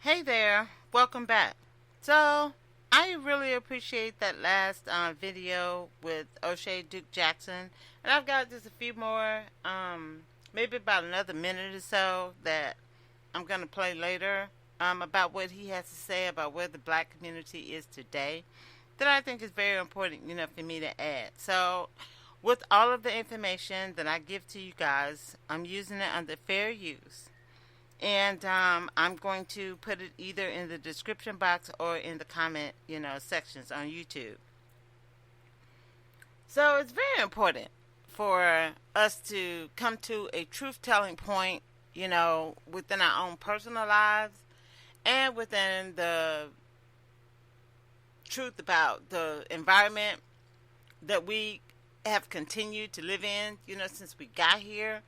Hey there, welcome back. So, I really appreciate that last video with O'Shea Duke Jackson, and I've got just a few more, maybe about another minute or so that I'm going to play later about what he has to say about where the black community is today that I think is very important, for me to add. So, with all of the information that I give to you guys, I'm using it under fair use. And I'm going to put it either in the description box or in the comment, sections on YouTube. So it's very important for us to come to a truth-telling point, within our own personal lives and within the truth about the environment that we have continued to live in, since we got here.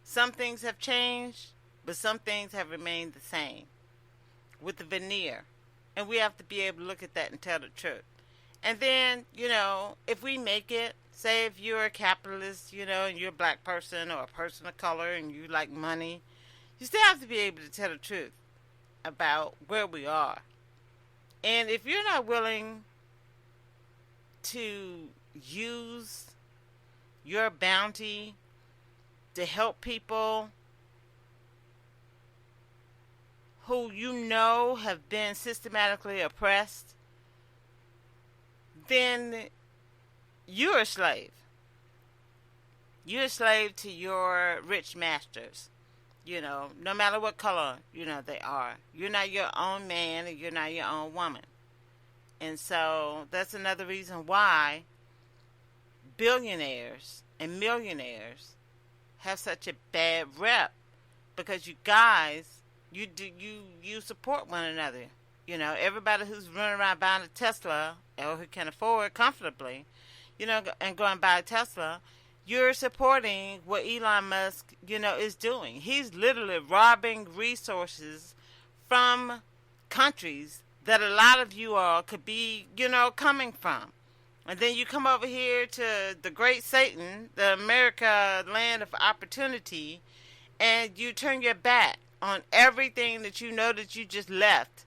Some things have changed, but some things have remained the same with the veneer. And we have to be able to look at that and tell the truth. And then, if we make it, say if you're a capitalist, and you're a black person or a person of color and you like money, you still have to be able to tell the truth about where we are. And if you're not willing to use your bounty to help people who have been systematically oppressed, then you're a slave. You're a slave to your rich masters, no matter what color, they are. You're not your own man and you're not your own woman. And so that's another reason why billionaires and millionaires have such a bad rep, because you guys, you support one another. Everybody who's running around buying a Tesla or who can afford comfortably, and go and buy a Tesla, you're supporting what Elon Musk, is doing. He's literally robbing resources from countries that a lot of you all could be, coming from. And then you come over here to the great Satan, the America land of opportunity, and you turn your back on everything that that you just left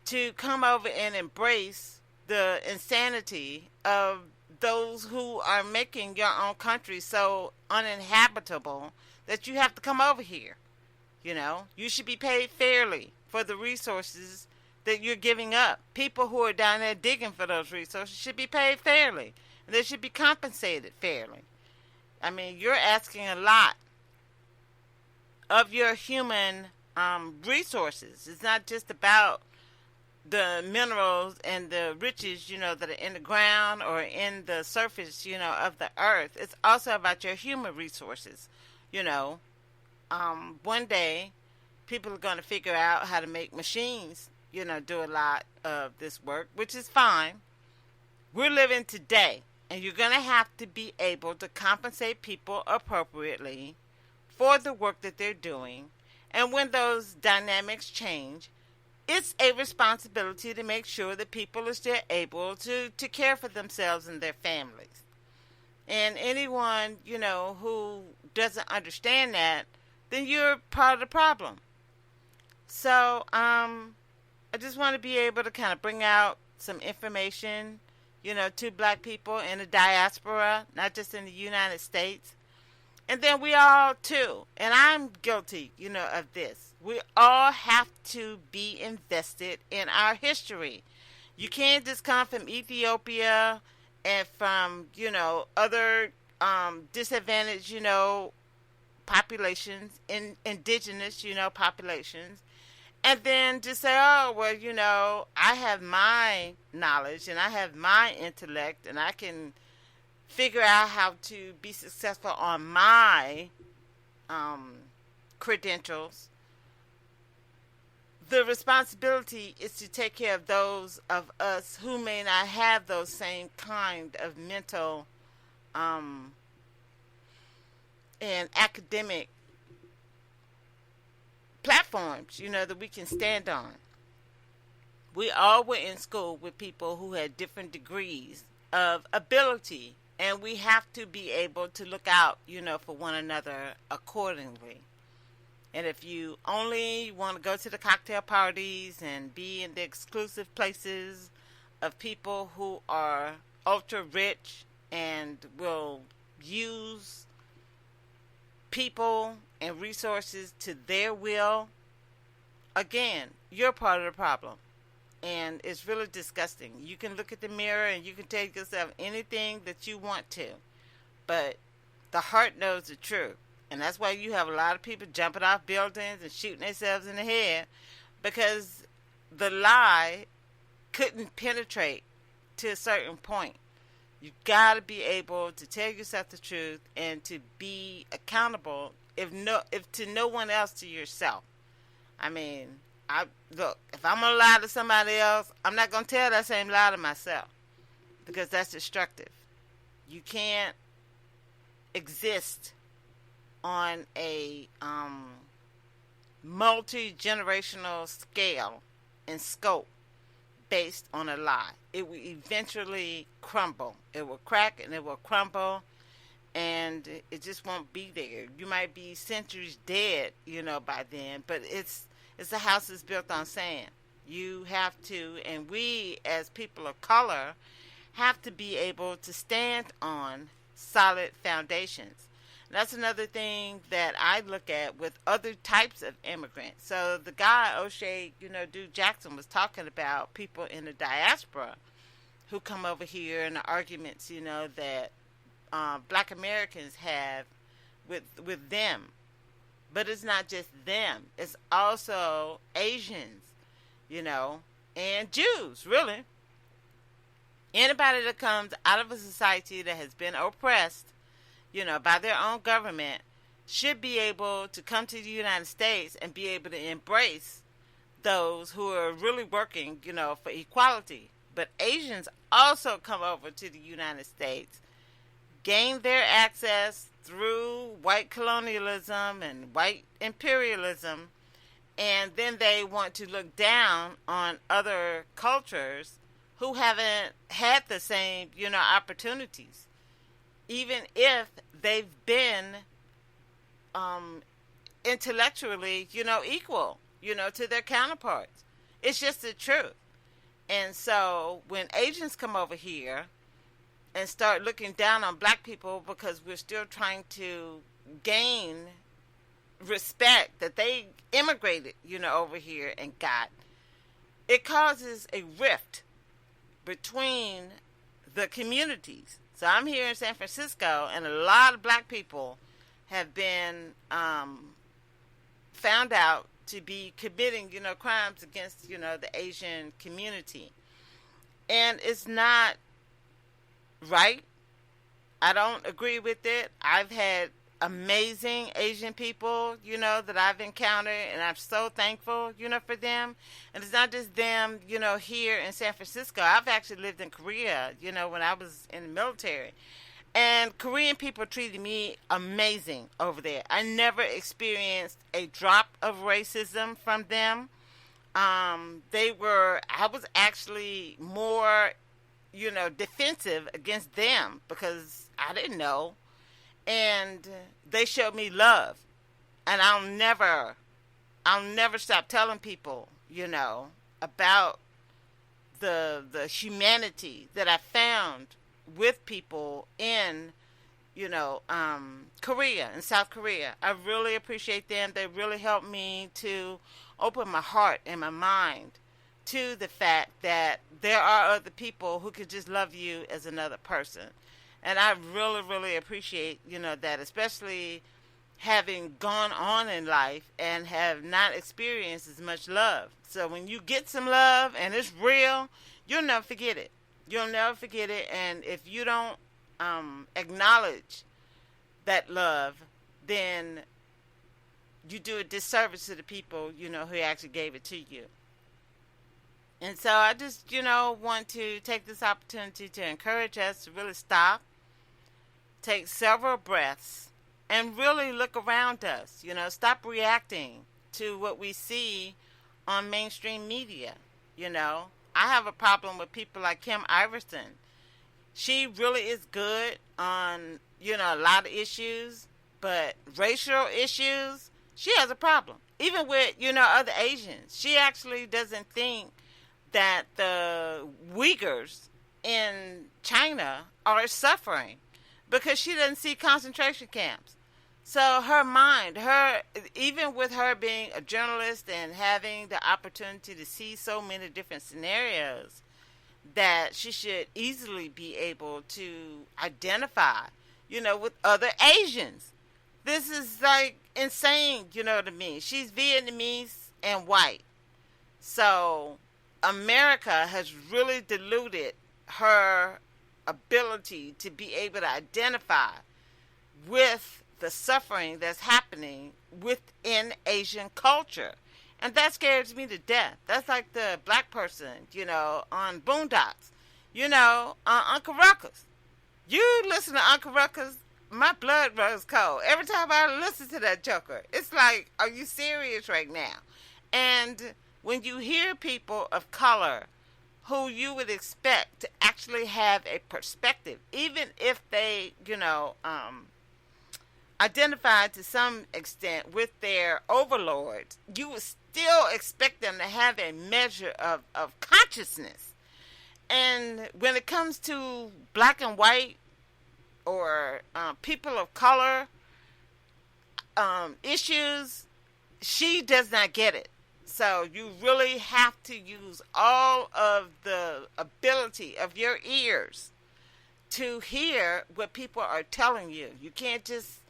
to come over and embrace the insanity of those who are making your own country so uninhabitable that you have to come over here. You should be paid fairly for the resources that you're giving up. People who are down there digging for those resources should be paid fairly. And they should be compensated fairly. I mean, you're asking a lot of your human resources. It's not just about the minerals and the riches, that are in the ground or in the surface, of the earth. It's also about your human resources. One day, people are going to figure out how to make machines, do a lot of this work, which is fine. We're living today, and you're going to have to be able to compensate people appropriately for the work that they're doing. And when those dynamics change, it's a responsibility to make sure that people are still able to care for themselves and their families. And anyone, who doesn't understand that, then you're part of the problem. So, I just want to be able to kind of bring out some information, to black people in the diaspora, not just in the United States. And then we all too, and I'm guilty, of this. We all have to be invested in our history. You can't just come from Ethiopia and from, other disadvantaged, populations, indigenous, populations, and then just say, oh, well, I have my knowledge and I have my intellect and I can figure out how to be successful on my credentials. The responsibility is to take care of those of us who may not have those same kind of mental and academic platforms, that we can stand on. We all were in school with people who had different degrees of ability, and we have to be able to look out, for one another accordingly. And if you only want to go to the cocktail parties and be in the exclusive places of people who are ultra rich and will use people and resources to their will, again, you're part of the problem. And it's really disgusting. You can look at the mirror and you can tell yourself anything that you want to, but the heart knows the truth. And that's why you have a lot of people jumping off buildings and shooting themselves in the head, because the lie couldn't penetrate to a certain point. You got to be able to tell yourself the truth and to be accountable, if to no one else, to yourself. I mean, look, if I'm going to lie to somebody else, I'm not going to tell that same lie to myself, because that's destructive. You can't exist on a multi-generational scale and scope based on a lie. It will eventually crumble. It will crack and it will crumble, and it just won't be there. You might be centuries dead, by then, but it's a house that's built on sand. You have to, and we as people of color have to be able to stand on solid foundations. That's another thing that I look at with other types of immigrants. So the guy, O'Shea, Duke Jackson, was talking about people in the diaspora who come over here and the arguments, that black Americans have with them. But it's not just them. It's also Asians, and Jews, really. Anybody that comes out of a society that has been oppressed, by their own government, should be able to come to the United States and be able to embrace those who are really working, for equality. But Asians also come over to the United States, gain their access through white colonialism and white imperialism, and then they want to look down on other cultures who haven't had the same, opportunities, even if they've been intellectually, equal, to their counterparts. It's just the truth. And so when Asians come over here and start looking down on black people because we're still trying to gain respect that they immigrated, over here and got, it causes a rift between the communities. So I'm here in San Francisco, and a lot of black people have been found out to be committing, crimes against, the Asian community. And it's not right. I don't agree with it. I've had amazing Asian people, that I've encountered, and I'm so thankful, for them. And it's not just them, here in San Francisco. I've actually lived in Korea, when I was in the military. And Korean people treated me amazing over there. I never experienced a drop of racism from them. I was actually more, defensive against them because I didn't know. And they showed me love. And I'll never stop telling people, about the humanity that I found with people in, Korea, in South Korea. I really appreciate them. They really helped me to open my heart and my mind to the fact that there are other people who could just love you as another person. And I really, really appreciate, that, especially having gone on in life and have not experienced as much love. So when you get some love and it's real, you'll never forget it. You'll never forget it. And if you don't acknowledge that love, then you do a disservice to the people, who actually gave it to you. And so I just, want to take this opportunity to encourage us to really stop, take several breaths, and really look around us. Stop reacting to what we see on mainstream media. I have a problem with people like Kim Iverson. She really is good on, a lot of issues, but racial issues, She has a problem. Even with, other Asians. She actually doesn't think that the Uyghurs in China are suffering because she doesn't see concentration camps. So her mind, even with her being a journalist and having the opportunity to see so many different scenarios, that she should easily be able to identify, with other Asians. This is like insane, you know what I mean? She's Vietnamese and white. So America has really diluted her ability to be able to identify with the suffering that's happening within Asian culture. And that scares me to death. That's like the black person, on Boondocks. Uncle Ruckus. You listen to Uncle Ruckus, my blood runs cold. Every time I listen to that joker, it's like, are you serious right now? And when you hear people of color who you would expect to actually have a perspective, even if they, identify to some extent with their overlords, you would still expect them to have a measure of consciousness. And when it comes to black and white or people of color issues, she does not get it. So you really have to use all of the ability of your ears to hear what people are telling you. You can't just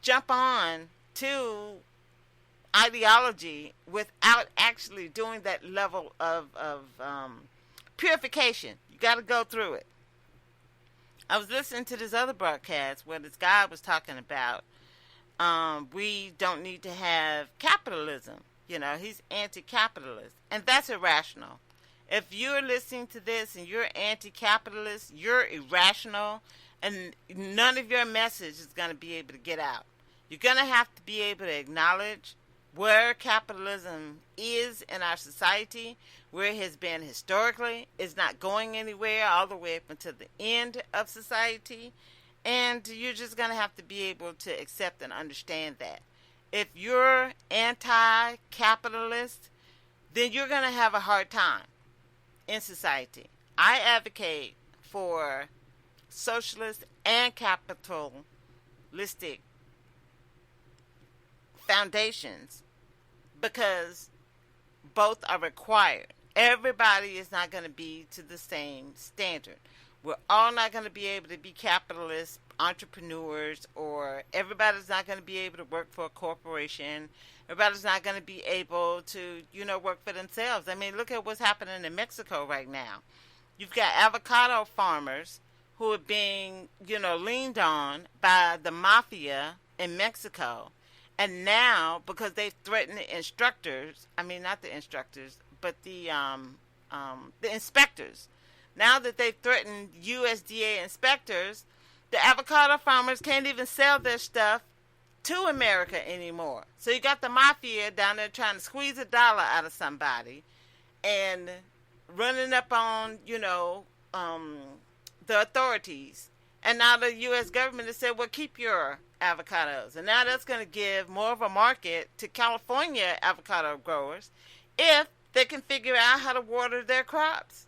jump on to ideology without actually doing that level of purification. You got to go through it. I was listening to this other broadcast where this guy was talking about we don't need to have capitalism. He's anti-capitalist, and that's irrational. If you're listening to this and you're anti-capitalist, you're irrational, and none of your message is going to be able to get out. You're going to have to be able to acknowledge where capitalism is in our society, where it has been historically. It's not going anywhere all the way up until the end of society. And you're just going to have to be able to accept and understand that. If you're anti-capitalist, then you're going to have a hard time in society. I advocate for socialist and capitalistic foundations because both are required. Everybody is not going to be to the same standard. We're all not going to be able to be capitalist entrepreneurs, or everybody's not going to be able to work for a corporation. Everybody's not going to be able to, work for themselves. I mean, look at what's happening in Mexico right now. You've got avocado farmers who are being, leaned on by the mafia in Mexico. And now, because they've threatened the instructors, not the instructors, but the inspectors. Now that they've threatened USDA inspectors, the avocado farmers can't even sell their stuff to America anymore. So you got the mafia down there trying to squeeze $1 out of somebody and running up on, the authorities. And now the U.S. government has said, well, keep your avocados. And now that's going to give more of a market to California avocado growers if they can figure out how to water their crops.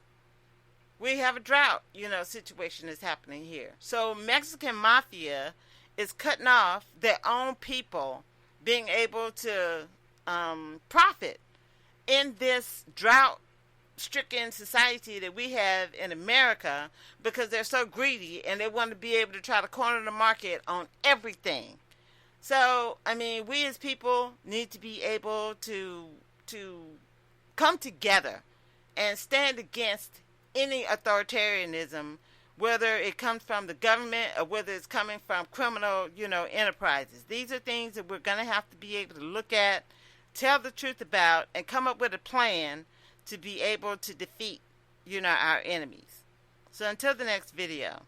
We have a drought, situation is happening here. So Mexican mafia is cutting off their own people being able to profit in this drought-stricken society that we have in America because they're so greedy and they want to be able to try to corner the market on everything. So, we as people need to be able to come together and stand against any authoritarianism, whether it comes from the government or whether it's coming from criminal, enterprises. These are things that we're going to have to be able to look at, tell the truth about, and come up with a plan to be able to defeat, our enemies. So until the next video.